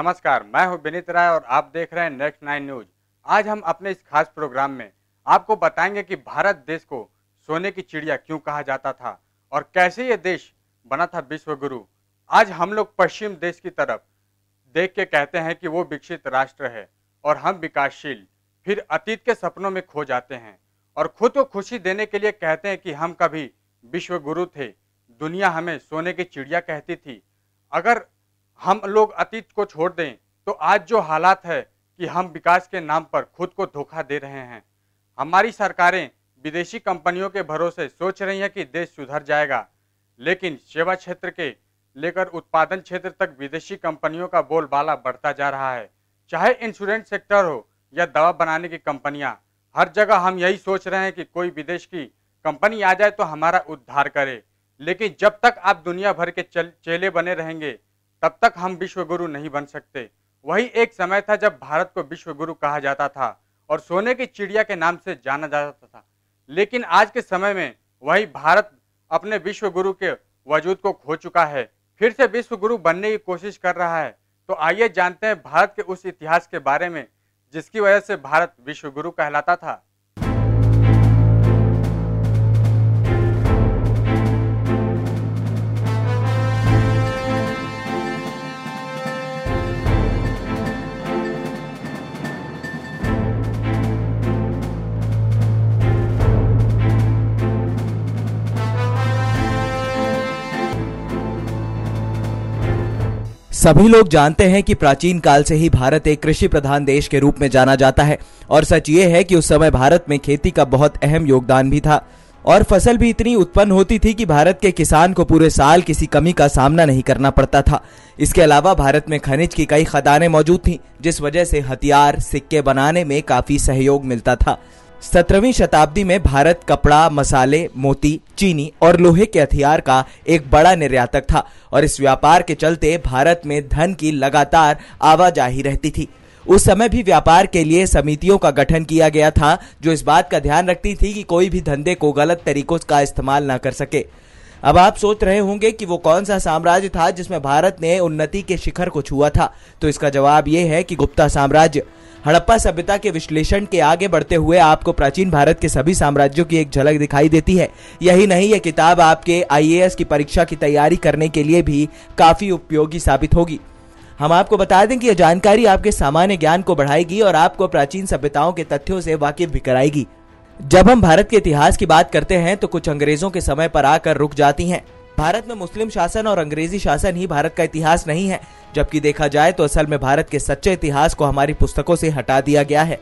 नमस्कार, मैं हूं विनीत राय और आप देख रहे हैं नेक्स्ट 9 न्यूज। आज हम अपने इस खास प्रोग्राम में आपको बताएंगे कि भारत देश को सोने की चिड़िया क्यों कहा जाता था और कैसे ये देश बना था विश्व गुरु। आज हम लोग पश्चिम देश की तरफ देख के कहते हैं कि वो विकसित राष्ट्र है और हम विकासशील, फिर अतीत के सपनों में खो जाते हैं और खुद को खुशी देने के लिए कहते हैं कि हम कभी विश्व गुरु थे, दुनिया हमें सोने की चिड़िया कहती थी। अगर हम लोग अतीत को छोड़ दें तो आज जो हालात है कि हम विकास के नाम पर खुद को धोखा दे रहे हैं। हमारी सरकारें विदेशी कंपनियों के भरोसे सोच रही हैं कि देश सुधर जाएगा, लेकिन सेवा क्षेत्र के लेकर उत्पादन क्षेत्र तक विदेशी कंपनियों का बोलबाला बढ़ता जा रहा है। चाहे इंश्योरेंस सेक्टर हो या दवा बनाने की कंपनियां, हर जगह हम यही सोच रहे हैं कि कोई विदेश की कंपनी आ जाए तो हमारा उद्धार करे। लेकिन जब तक आप दुनिया भर के चेले बने रहेंगे तब तक हम विश्व गुरु नहीं बन सकते। वही एक समय था जब भारत को विश्व गुरु कहा जाता था और सोने की चिड़िया के नाम से जाना जाता था। लेकिन आज के समय में वही भारत अपने विश्व गुरु के वजूद को खो चुका है, फिर से विश्व गुरु बनने की कोशिश कर रहा है। तो आइए जानते हैं भारत के उस इतिहास के बारे में जिसकी वजह से भारत विश्व गुरु कहलाता था। सभी लोग जानते हैं कि प्राचीन काल से ही भारत एक कृषि प्रधान देश के रूप में जाना जाता है और सच ये है कि उस समय भारत में खेती का बहुत अहम योगदान भी था और फसल भी इतनी उत्पन्न होती थी कि भारत के किसान को पूरे साल किसी कमी का सामना नहीं करना पड़ता था। इसके अलावा भारत में खनिज की कई खदानें मौजूद थीं, जिस वजह से हथियार, सिक्के बनाने में काफी सहयोग मिलता था। 17वीं शताब्दी में भारत कपड़ा, मसाले, मोती, चीनी और लोहे के हथियार का एक बड़ा निर्यातक था और इस व्यापार के चलते भारत में धन की लगातार आवाजाही रहती थी। उस समय भी व्यापार के लिए समितियों का गठन किया गया था जो इस बात का ध्यान रखती थी कि कोई भी धंधे को गलत तरीकों का इस्तेमाल न कर सके। अब आप सोच रहे होंगे कि वो कौन सा साम्राज्य था जिसमें भारत ने उन्नति के शिखर को छुआ था, तो इसका जवाब ये है कि गुप्ता साम्राज्य। हड़प्पा सभ्यता के विश्लेषण के आगे बढ़ते हुए आपको प्राचीन भारत के सभी साम्राज्यों की एक झलक दिखाई देती है। यही नहीं, यह किताब आपके IAS की परीक्षा की तैयारी करने के लिए भी काफी उपयोगी साबित होगी। हम आपको बता दें कि यह जानकारी आपके सामान्य ज्ञान को बढ़ाएगी और आपको प्राचीन सभ्यताओं के तथ्यों से वाकिफ भी कराएगी। जब हम भारत के इतिहास की बात करते हैं तो कुछ अंग्रेजों के समय पर आकर रुक जाती हैं। भारत में मुस्लिम शासन और अंग्रेजी शासन ही भारत का इतिहास नहीं है, जबकि देखा जाए तो असल में भारत के सच्चे इतिहास को हमारी पुस्तकों से हटा दिया गया है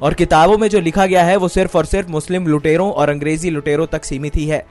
और किताबों में जो लिखा गया है वो सिर्फ और सिर्फ मुस्लिम लुटेरों और अंग्रेजी लुटेरों तक सीमित ही है।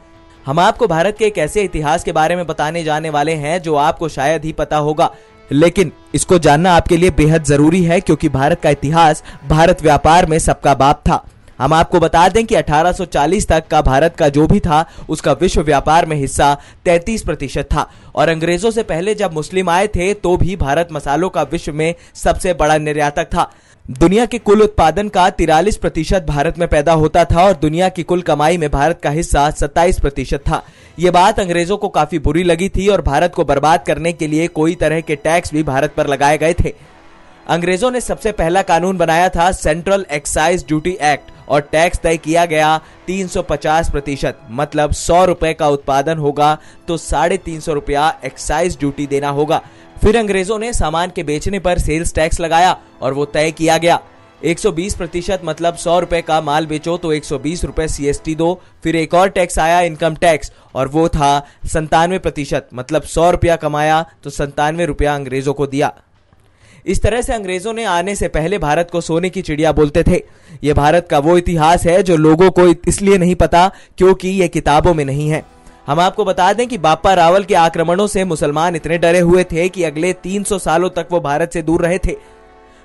हम आपको भारत के एक ऐसे इतिहास के बारे में बताने जाने वाले हैं जो आपको शायद ही पता होगा, लेकिन इसको जानना आपके लिए बेहद जरूरी है क्योंकि भारत का इतिहास भारत व्यापार में सबका बाप था। हम आपको बता दें कि 1840 तक का भारत का जो भी था उसका विश्व व्यापार में हिस्सा 33% था और अंग्रेजों से पहले जब मुस्लिम आए थे तो भी भारत मसालों का विश्व में सबसे बड़ा निर्यातक था। दुनिया के कुल उत्पादन का 43% भारत में पैदा होता था और दुनिया की कुल कमाई में भारत का हिस्सा 27% था। ये बात अंग्रेजों को काफी बुरी लगी थी और भारत को बर्बाद करने के लिए कोई तरह के टैक्स भी भारत पर लगाए गए थे। अंग्रेजों ने सबसे पहला कानून बनाया था सेंट्रल एक्साइज ड्यूटी एक्ट और टैक्स तय किया गया 350%, मतलब 100 रुपए का उत्पादन होगा तो 350 रुपया एक्साइज ड्यूटी देना होगा। फिर अंग्रेजों ने सामान के बेचने पर सेल्स टैक्स लगाया और वो तय किया गया 120%, मतलब 100 रुपए का माल बेचो तो 120 रुपए CST दो। फिर एक और टैक्स आया, इनकम टैक्स, और वो था 97%, मतलब 100 रुपया कमाया तो 97 रुपया अंग्रेजों को दिया। इस तरह से अंग्रेजों ने आने से पहले भारत को सोने की चिड़िया बोलते थे। ये भारत का वो इतिहास है जो लोगों को इसलिए नहीं पता क्योंकि ये किताबों में नहीं है। हम आपको बता दें कि बापा रावल के आक्रमणों से मुसलमान इतने डरे हुए थे कि अगले 300 सालों तक वो भारत से दूर रहे थे।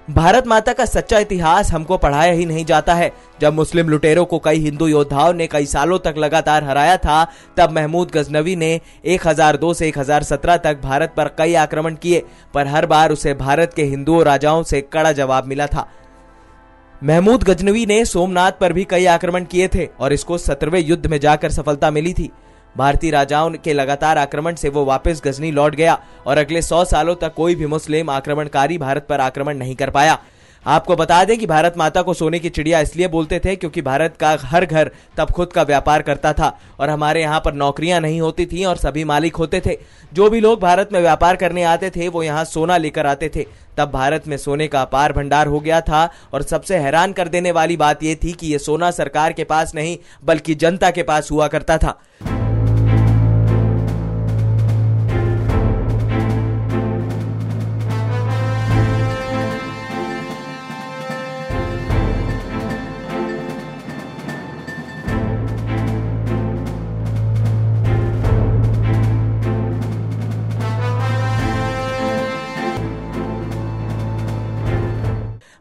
भारत माता का सच्चा इतिहास हमको पढ़ाया ही नहीं जाता है। जब मुस्लिम लुटेरों को कई हिंदू योद्धाओं ने कई सालों तक लगातार हराया था, तब महमूद गजनवी ने 1002 से 1017 तक भारत पर कई आक्रमण किए, पर हर बार उसे भारत के हिंदुओं राजाओं से कड़ा जवाब मिला था। महमूद गजनवी ने सोमनाथ पर भी कई आक्रमण किए थे और इसको 17वें युद्ध में जाकर सफलता मिली थी। भारतीय राजाओं के लगातार आक्रमण से वो वापस गजनी लौट गया और अगले 100 सालों तक कोई भी मुस्लिम आक्रमणकारी भारत पर आक्रमण नहीं कर पाया। आपको बता दें कि भारत माता को सोने की चिड़िया इसलिए बोलते थे क्योंकि भारत का हर घर तब खुद का व्यापार करता था और हमारे यहाँ पर नौकरियां नहीं होती थी और सभी मालिक होते थे। जो भी लोग भारत में व्यापार करने आते थे वो यहाँ सोना लेकर आते थे। तब भारत में सोने का अपार भंडार हो गया था और सबसे हैरान कर देने वाली बात यह थी कि ये सोना सरकार के पास नहीं बल्कि जनता के पास हुआ करता था।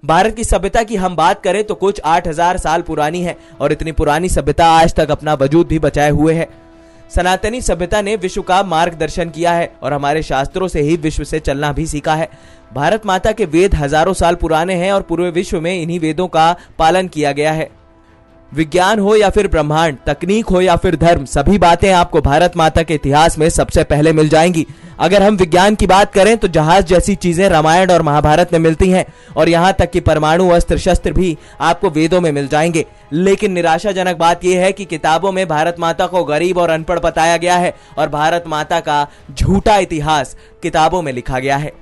भारत की सभ्यता की हम बात करें तो कुछ 8000 साल पुरानी है और इतनी पुरानी सभ्यता आज तक अपना वजूद भी बचाए हुए है। सनातनी सभ्यता ने विश्व का मार्गदर्शन किया है और हमारे शास्त्रों से ही विश्व से चलना भी सीखा है। भारत माता के वेद हजारों साल पुराने हैं और पूरे विश्व में इन्हीं वेदों का पालन किया गया है। विज्ञान हो या फिर ब्रह्मांड, तकनीक हो या फिर धर्म, सभी बातें आपको भारत माता के इतिहास में सबसे पहले मिल जाएंगी। अगर हम विज्ञान की बात करें तो जहाज जैसी चीजें रामायण और महाभारत में मिलती हैं और यहाँ तक कि परमाणु अस्त्र शस्त्र भी आपको वेदों में मिल जाएंगे। लेकिन निराशाजनक बात यह है कि किताबों में भारत माता को गरीब और अनपढ़ बताया गया है और भारत माता का झूठा इतिहास किताबों में लिखा गया है।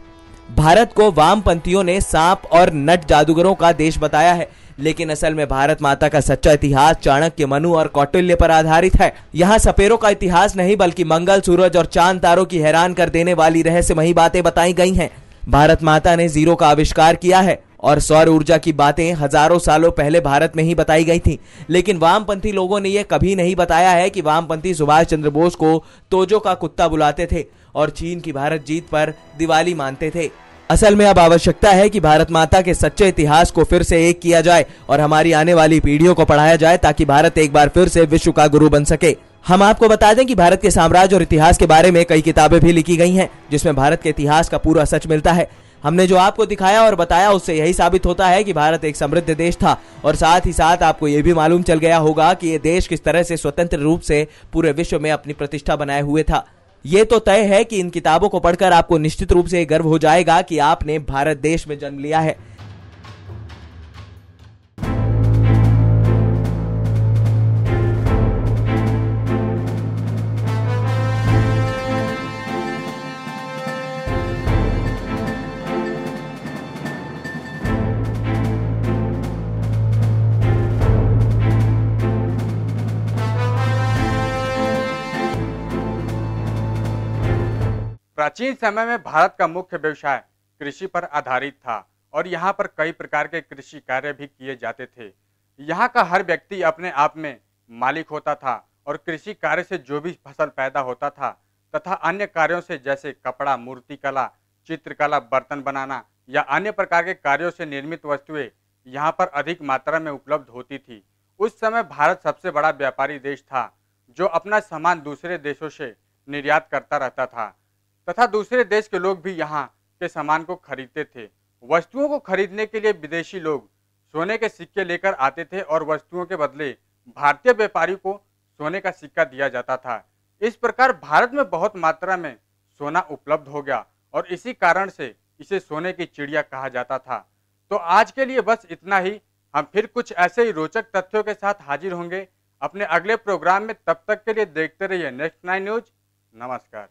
भारत को वामपंथियों ने सांप और नट जादूगरों का देश बताया है, लेकिन असल में भारत माता का सच्चा इतिहास चाणक्य, मनु और कौटिल्य पर आधारित है। यहाँ सपेरों का इतिहास नहीं बल्कि मंगल, सूरज और चांद तारों की हैरान कर देने वाली रहस्यमयी बातें बताई गई हैं। भारत माता ने जीरो का आविष्कार किया है और सौर ऊर्जा की बातें हजारों सालों पहले भारत में ही बताई गई थी। लेकिन वामपंथी लोगों ने यह कभी नहीं बताया है कि वामपंथी सुभाष चंद्र बोस को तोजो का कुत्ता बुलाते थे और चीन की भारत जीत पर दिवाली मानते थे। असल में अब आवश्यकता है कि भारत माता के सच्चे इतिहास को फिर से एक किया जाए और हमारी आने वाली पीढ़ियों को पढ़ाया जाए ताकि भारत एक बार फिर से विश्व का गुरु बन सके। हम आपको बता दें कि भारत के साम्राज्य और इतिहास के बारे में कई किताबें भी लिखी गई हैं जिसमें भारत के इतिहास का पूरा सच मिलता है। हमने जो आपको दिखाया और बताया उससे यही साबित होता है कि भारत एक समृद्ध देश था और साथ ही साथ आपको यह भी मालूम चल गया होगा कि यह देश किस तरह से स्वतंत्र रूप से पूरे विश्व में अपनी प्रतिष्ठा बनाए हुए था। ये तो तय है कि इन किताबों को पढ़कर आपको निश्चित रूप से गर्व हो जाएगा कि आपने भारत देश में जन्म लिया है। प्राचीन समय में भारत का मुख्य व्यवसाय कृषि पर आधारित था और यहाँ पर कई प्रकार के कृषि कार्य भी किए जाते थे। यहाँ का हर व्यक्ति अपने आप में मालिक होता था और कृषि कार्य से जो भी फसल पैदा होता था तथा अन्य कार्यों से जैसे कपड़ा, मूर्ति कला, चित्रकला, बर्तन बनाना या अन्य प्रकार के कार्यों से निर्मित वस्तुएं यहाँ पर अधिक मात्रा में उपलब्ध होती थी। उस समय भारत सबसे बड़ा व्यापारी देश था जो अपना सामान दूसरे देशों से निर्यात करता रहता था तथा दूसरे देश के लोग भी यहाँ के सामान को खरीदते थे। वस्तुओं को खरीदने के लिए विदेशी लोग सोने के सिक्के लेकर आते थे और वस्तुओं के बदले भारतीय व्यापारी को सोने का सिक्का दिया जाता था। इस प्रकार भारत में बहुत मात्रा में सोना उपलब्ध हो गया और इसी कारण से इसे सोने की चिड़िया कहा जाता था। तो आज के लिए बस इतना ही। हम फिर कुछ ऐसे ही रोचक तथ्यों के साथ हाजिर होंगे अपने अगले प्रोग्राम में। तब तक के लिए देखते रहिए नेक्स्ट 9 न्यूज। नमस्कार।